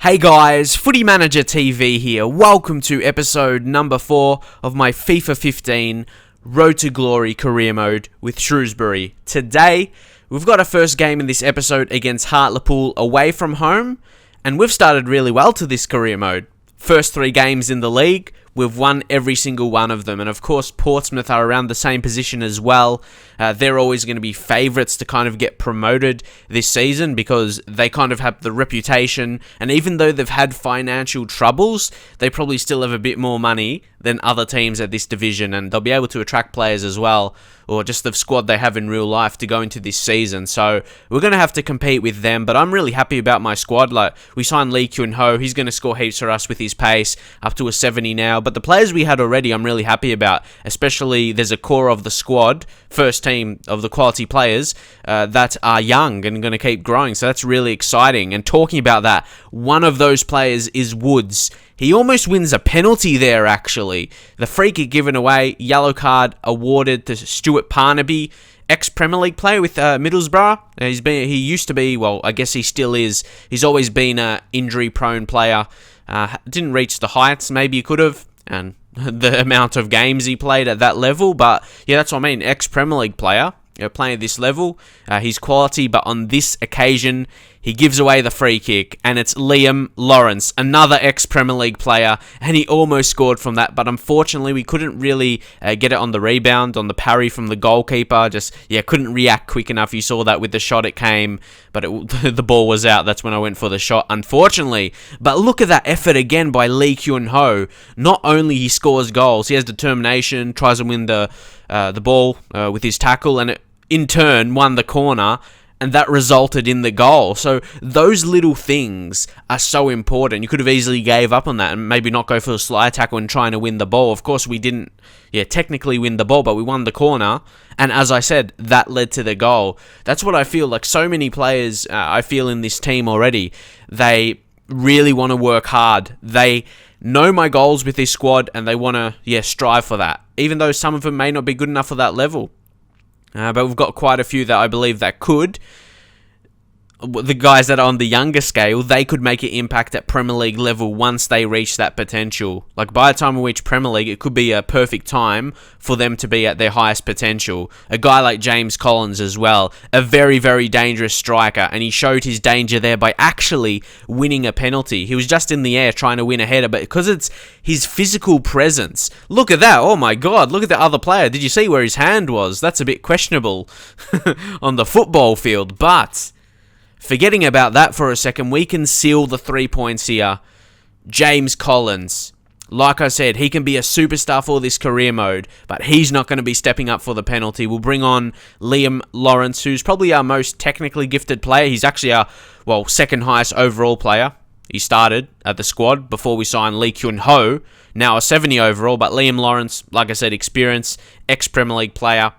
Hey guys, Footy Manager TV here. Welcome to episode number 4 of my FIFA 15 Road to Glory career mode with Shrewsbury. Today, we've got our first game in this episode against Hartlepool away from home, and we've started really well to this career mode. First 3 games in the league, we've won every single one of them. And of course, Portsmouth are around the same position as well. They're always going to be favourites to kind of get promoted this season because they kind of have the reputation. And even though they've had financial troubles, they probably still have a bit more money than other teams at this division. And they'll be able to attract players as well, or just the squad they have in real life to go into this season. So we're going to have to compete with them, but I'm really happy about my squad. Like, we signed Lee Kyun Ho. He's going to score heaps for us with his pace, up to a 70 now. But the players we had already, I'm really happy about. Especially, there's a core of the squad, first team of the quality players, that are young and going to keep growing. So that's really exciting. And talking about that, one of those players is Woods. He almost wins a penalty there, actually. The free kick given away, yellow card awarded to Stuart Parnaby, ex-Premier League player with Middlesbrough. He used to be, well, I guess he still is. He's always been an injury-prone player. Didn't reach the heights maybe he could have, and the amount of games he played at that level. But yeah, that's what I mean. Ex-Premier League player, playing at this level. He's quality, but on this occasion, he gives away the free kick, and it's Liam Lawrence, another ex-Premier League player, and he almost scored from that, but unfortunately, we couldn't really get it on the rebound, on the parry from the goalkeeper. Couldn't react quick enough. You saw that with the shot it came, but the ball was out. That's when I went for the shot, unfortunately. But look at that effort again by Lee Kyun Ho. Not only he scores goals, he has determination, tries to win the ball with his tackle, and it, in turn, won the corner, and that resulted in the goal. So those little things are so important. You could have easily gave up on that and maybe not go for a slide tackle and trying to win the ball. Of course, we didn't technically win the ball, but we won the corner. And as I said, that led to the goal. That's what I feel like. So many players I feel in this team already, they really want to work hard. They know my goals with this squad and they want to strive for that, even though some of them may not be good enough for that level. But we've got quite a few that I believe that could. The guys that are on the younger scale, they could make an impact at Premier League level once they reach that potential. Like, by the time we reach Premier League, it could be a perfect time for them to be at their highest potential. A guy like James Collins as well, a very, very dangerous striker, and he showed his danger there by actually winning a penalty. He was just in the air trying to win a header, but because it's his physical presence. Look at that. Oh my God, look at the other player. Did you see where his hand was? That's a bit questionable on the football field, but forgetting about that for a second, we can seal the 3 points here. James Collins. Like I said, he can be a superstar for this career mode, but he's not going to be stepping up for the penalty. We'll bring on Liam Lawrence, who's probably our most technically gifted player. He's actually our, second highest overall player. He started at the squad before we signed Lee Kyun Ho. Now a 70 overall, but Liam Lawrence, like I said, experienced, ex-Premier League player.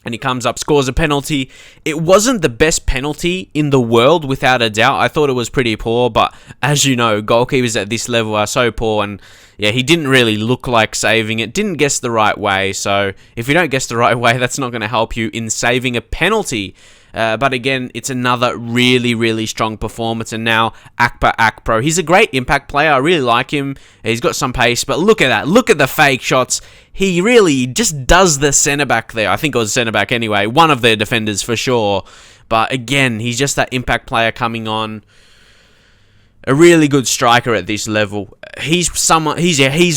And he comes up, scores a penalty. It wasn't the best penalty in the world, without a doubt. I thought it was pretty poor, but as you know, goalkeepers at this level are so poor, and he didn't really look like saving it. Didn't guess the right way, so if you don't guess the right way, that's not going to help you in saving a penalty. But again, it's another really, really strong performance. And now Akbar Akpro, he's a great impact player. I really like him. He's got some pace, but look at that. Look at the fake shots. He really just does the centre-back there. I think it was centre-back anyway. One of their defenders for sure. But again, he's just that impact player coming on. A really good striker at this level. He's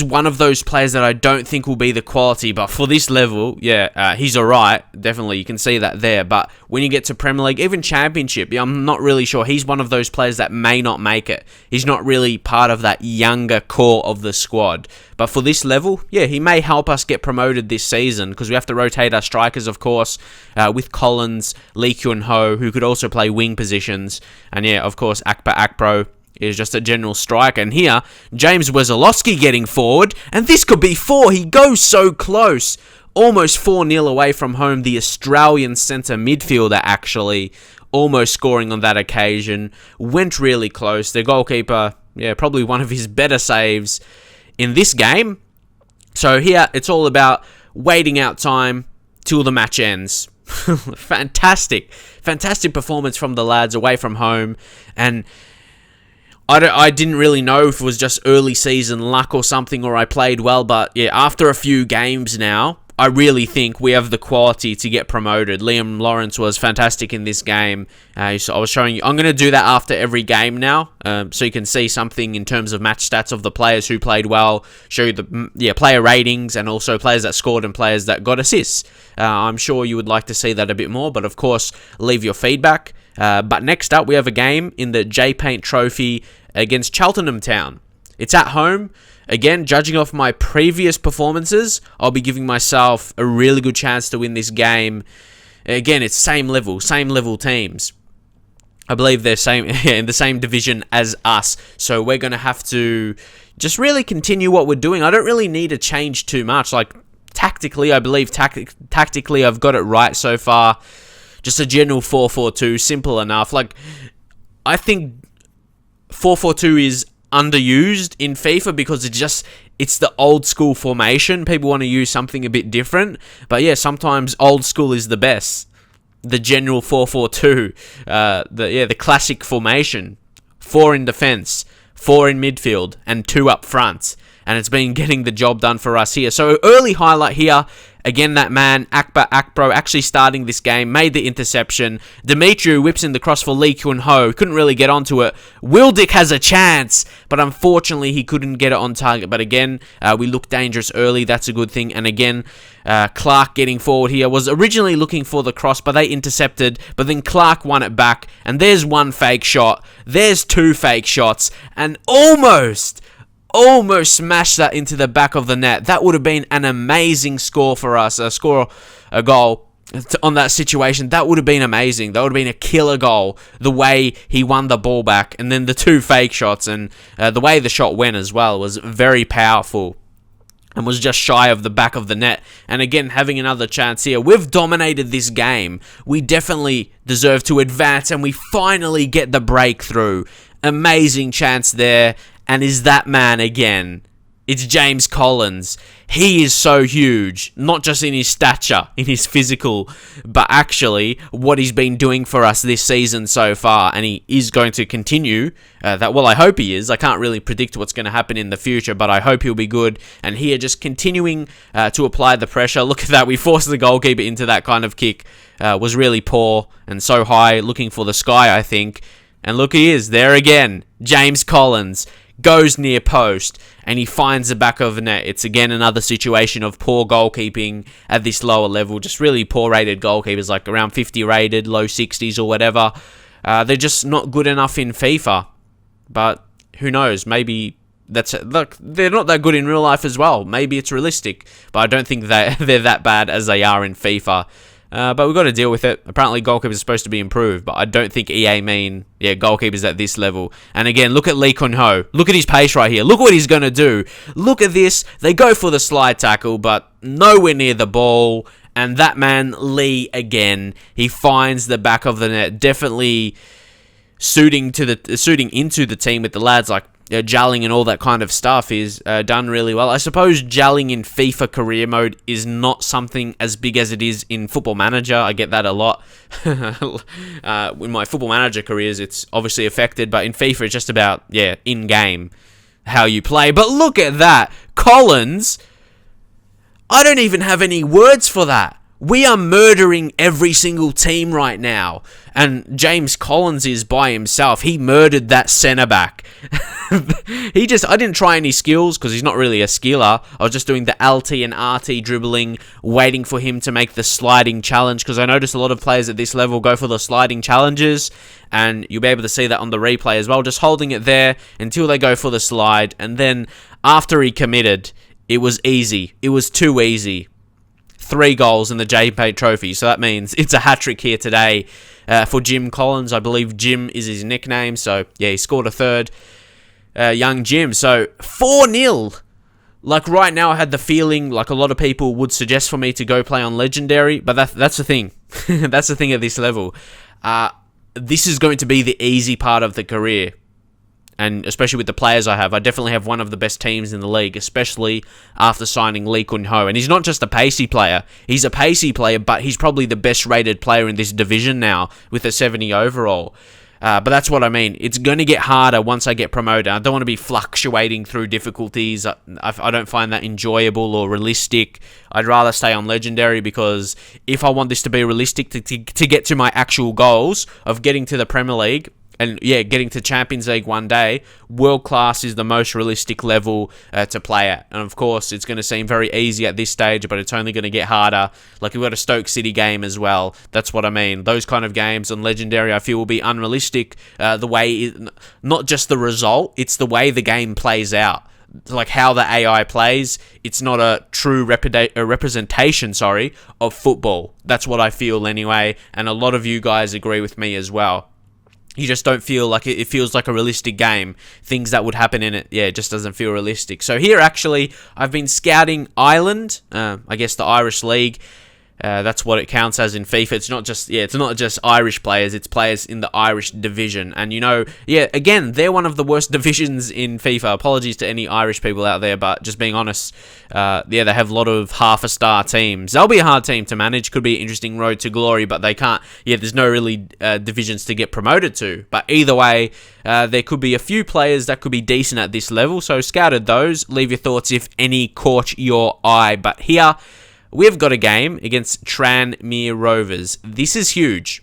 one of those players that I don't think will be the quality, but for this level, he's alright. Definitely, you can see that there. But when you get to Premier League, even Championship, I'm not really sure. He's one of those players that may not make it. He's not really part of that younger core of the squad. But for this level, he may help us get promoted this season, because we have to rotate our strikers, of course, with Collins, Lee Kyun Ho, who could also play wing positions, and of course, Akbar Akpro is just a general striker. And here, James Wesolowski getting forward, and this could be 4. He goes so close. Almost 4-0 away from home. The Australian centre midfielder actually almost scoring on that occasion. Went really close. The goalkeeper, probably one of his better saves in this game. So here, it's all about waiting out time till the match ends. Fantastic performance from the lads away from home. And I didn't really know if it was just early season luck or something, or I played well, but yeah, after a few games now, I really think we have the quality to get promoted. Liam Lawrence was fantastic in this game. So I was showing you. I'm going to do that after every game now, so you can see something in terms of match stats of the players who played well, show you the player ratings, and also players that scored and players that got assists. I'm sure you would like to see that a bit more, but of course, leave your feedback. But next up, we have a game in the J Paint Trophy against Cheltenham Town. It's at home. Again, judging off my previous performances, I'll be giving myself a really good chance to win this game. Again, it's same level teams. I believe they're in the same division as us. So we're going to have to just really continue what we're doing. I don't really need to change too much. Like, tactically, I believe tactically I've got it right so far. Just a general 4-4-2, simple enough. Like, I think 4-4-2 is underused in FIFA because it's the old school formation. People want to use something a bit different, but yeah, sometimes old school is the best. The general 4-4-2, the classic formation: 4 in defense, 4 in midfield, and 2 up front. And it's been getting the job done for us here. So early highlight here. Again, that man, Akpro, actually starting this game, made the interception. Demetriou whips in the cross for Lee Kun Ho. Couldn't really get onto it. Wildick has a chance, but unfortunately he couldn't get it on target. But again, we look dangerous early. That's a good thing. And again, Clark getting forward here. Was originally looking for the cross, but they intercepted. But then Clark won it back. And there's 1 fake shot. There's 2 fake shots. And almost smashed that into the back of the net. That would have been an amazing score for us. A goal on that situation. That would have been amazing. That would have been a killer goal. The way he won the ball back, and then the 2 fake shots, and the way the shot went as well was very powerful. And was just shy of the back of the net. And again, having another chance here. We've dominated this game. We definitely deserve to advance, and we finally get the breakthrough. Amazing chance there. And is that man again? It's James Collins. He is so huge, not just in his stature, in his physical, but actually what he's been doing for us this season so far, and he is going to continue that. Well, I hope he is. I can't really predict what's going to happen in the future, but I hope he'll be good. And here, just continuing to apply the pressure. Look at that. We forced the goalkeeper into that kind of kick. Was really poor and so high, looking for the sky, I think. And look, he is there again. James Collins goes near post, and he finds the back of the net. It's again another situation of poor goalkeeping at this lower level. Just really poor rated goalkeepers, like around 50 rated, low 60s or whatever. They're just not good enough in FIFA. But who knows? Maybe look, they're not that good in real life as well. Maybe it's realistic, but I don't think they're that bad as they are in FIFA. But we've got to deal with it. Apparently, goalkeepers are supposed to be improved, but I don't think EA mean, goalkeepers at this level. And again, look at Lee Kun Ho. Look at his pace right here. Look what he's going to do. Look at this. They go for the slide tackle, but nowhere near the ball. And that man, Lee, again, he finds the back of the net. Definitely suiting into the team with the lads like gelling and all that kind of stuff is done really well. I suppose gelling in FIFA career mode is not something as big as it is in Football Manager. I get that a lot. In my Football Manager careers, it's obviously affected, but in FIFA, it's just about, in-game, how you play. But look at that. Collins, I don't even have any words for that. We are murdering every single team right now. And James Collins is by himself. He murdered that centre-back. I didn't try any skills because he's not really a skiller. I was just doing the LT and RT dribbling, waiting for him to make the sliding challenge, because I noticed a lot of players at this level go for the sliding challenges, and you'll be able to see that on the replay as well. Just holding it there until they go for the slide, and then after he committed, it was easy. It was too easy. 3 goals in the J Paint Trophy, so that means it's a hat-trick here today for Jim Collins. I believe Jim is his nickname, so he scored a third. Young Jim, so 4-0. Like right now, I had the feeling like a lot of people would suggest for me to go play on Legendary, but that's the thing. That's the thing at this level. This is going to be the easy part of the career. And especially with the players I have, I definitely have one of the best teams in the league, especially after signing Lee Kun Ho. And he's not just a pacey player. He's a pacey player, but he's probably the best rated player in this division now with a 70 overall. But that's what I mean. It's going to get harder once I get promoted. I don't want to be fluctuating through difficulties. I don't find that enjoyable or realistic. I'd rather stay on Legendary, because if I want this to be realistic, to get to my actual goals of getting to the Premier League, and yeah, getting to Champions League one day, world class is the most realistic level to play at. And of course, it's going to seem very easy at this stage, but it's only going to get harder. Like, we've got a Stoke City game as well. That's what I mean. Those kind of games on Legendary, I feel, will be unrealistic. The way, not just the result, it's the way the game plays out. Like how the AI plays, it's not a true representation, of football. That's what I feel anyway, and a lot of you guys agree with me as well. You just don't feel like it feels like a realistic game. Things that would happen in it, it just doesn't feel realistic. So here, actually, I've been scouting Ireland, I guess the Irish League. That's what it counts as in FIFA. It's not just Irish players, it's players in the Irish division. And again, they're one of the worst divisions in FIFA. Apologies to any Irish people out there, but just being honest, they have a lot of half-a-star teams. They'll be a hard team to manage, could be an interesting road to glory, but they can't, there's no really divisions to get promoted to. But either way, there could be a few players that could be decent at this level, so scouted those. Leave your thoughts if any caught your eye. But here, we've got a game against Tranmere Rovers. This is huge.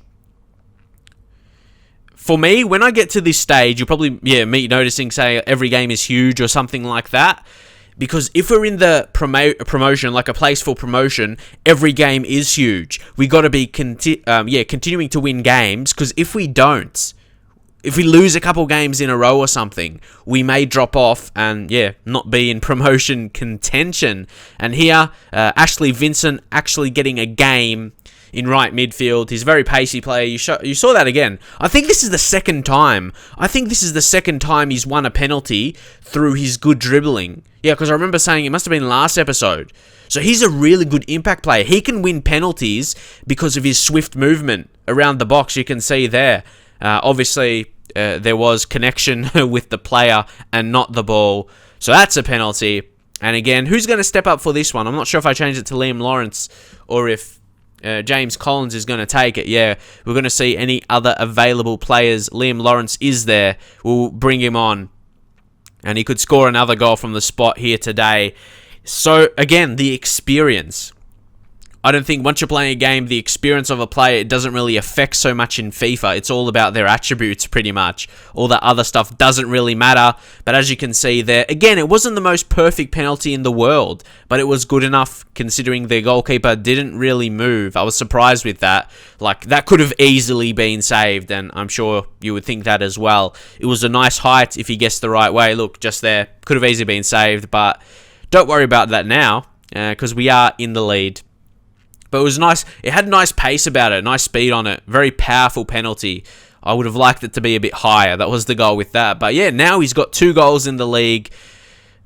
For me, when I get to this stage, you'll probably, me noticing, say, every game is huge or something like that. Because if we're in the promotion, like a place for promotion, every game is huge. We got to be continuing to win games, because if we don't, if we lose a couple games in a row or something, we may drop off and, not be in promotion contention. And here, Ashley Vincent actually getting a game in right midfield. He's a very pacey player. You saw that again. I think this is the second time. He's won a penalty through his good dribbling. Yeah, because I remember saying it must have been last episode. So he's a really good impact player. He can win penalties because of his swift movement around the box. You can see there. Obviously, there was connection with the player and not the ball. So that's a penalty. And again, who's going to step up for this one? I'm not sure if I changed it to Liam Lawrence or if James Collins is going to take it. We're going to see any other available players. Liam Lawrence is there. We'll bring him on. And he could score another goal from the spot here today. So, again, the experience. I don't think once you're playing a game, the experience of a player, it doesn't really affect so much in FIFA. It's all about their attributes, pretty much. All that other stuff doesn't really matter. But as you can see there, again, it wasn't the most perfect penalty in the world, but it was good enough considering the goalkeeper didn't really move. I was surprised with that. Like, that could have easily been saved, and I'm sure you would think that as well. It was a nice height if he guessed the right way. Look, just there. Could have easily been saved, but don't worry about that now, because we are in the lead. But it was nice. It had a nice pace about it, nice speed on it. Very powerful penalty. I would have liked it to be a bit higher. That was the goal with that. But now he's got 2 goals in the league.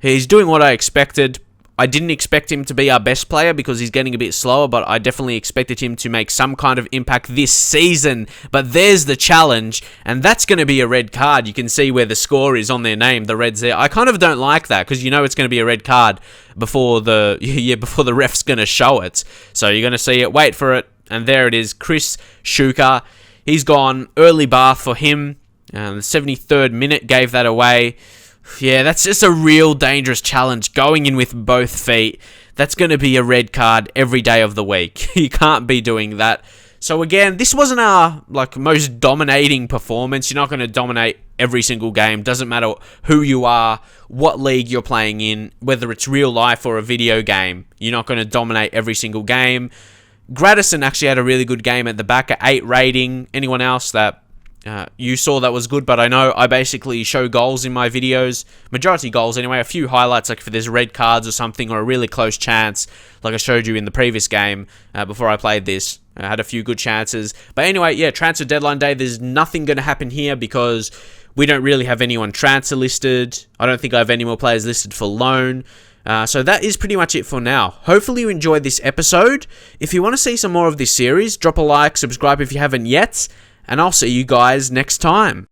He's doing what I expected. I didn't expect him to be our best player because he's getting a bit slower, but I definitely expected him to make some kind of impact this season. But there's the challenge, and that's going to be a red card. You can see where the score is on their name, the Reds there. I kind of don't like that because it's going to be a red card before the ref's going to show it. So you're going to see it, wait for it, and there it is. Chris Schuker, he's gone. Early bath for him. The 73rd minute gave that away. That's just a real dangerous challenge. Going in with both feet, that's going to be a red card every day of the week. You can't be doing that. So again, this wasn't our most dominating performance. You're not going to dominate every single game. Doesn't matter who you are, what league you're playing in, whether it's real life or a video game. You're not going to dominate every single game. Gradison actually had a really good game at the back, at 8 rating. Anyone else that you saw that was good? But I know I basically show goals in my videos, majority goals anyway, a few highlights like if there's red cards or something or a really close chance like I showed you in the previous game before I played this. I had a few good chances. But anyway, transfer deadline day, there's nothing going to happen here because we don't really have anyone transfer listed. I don't think I have any more players listed for loan. So that is pretty much it for now. Hopefully you enjoyed this episode. If you want to see some more of this series, drop a like, subscribe if you haven't yet, and I'll see you guys next time.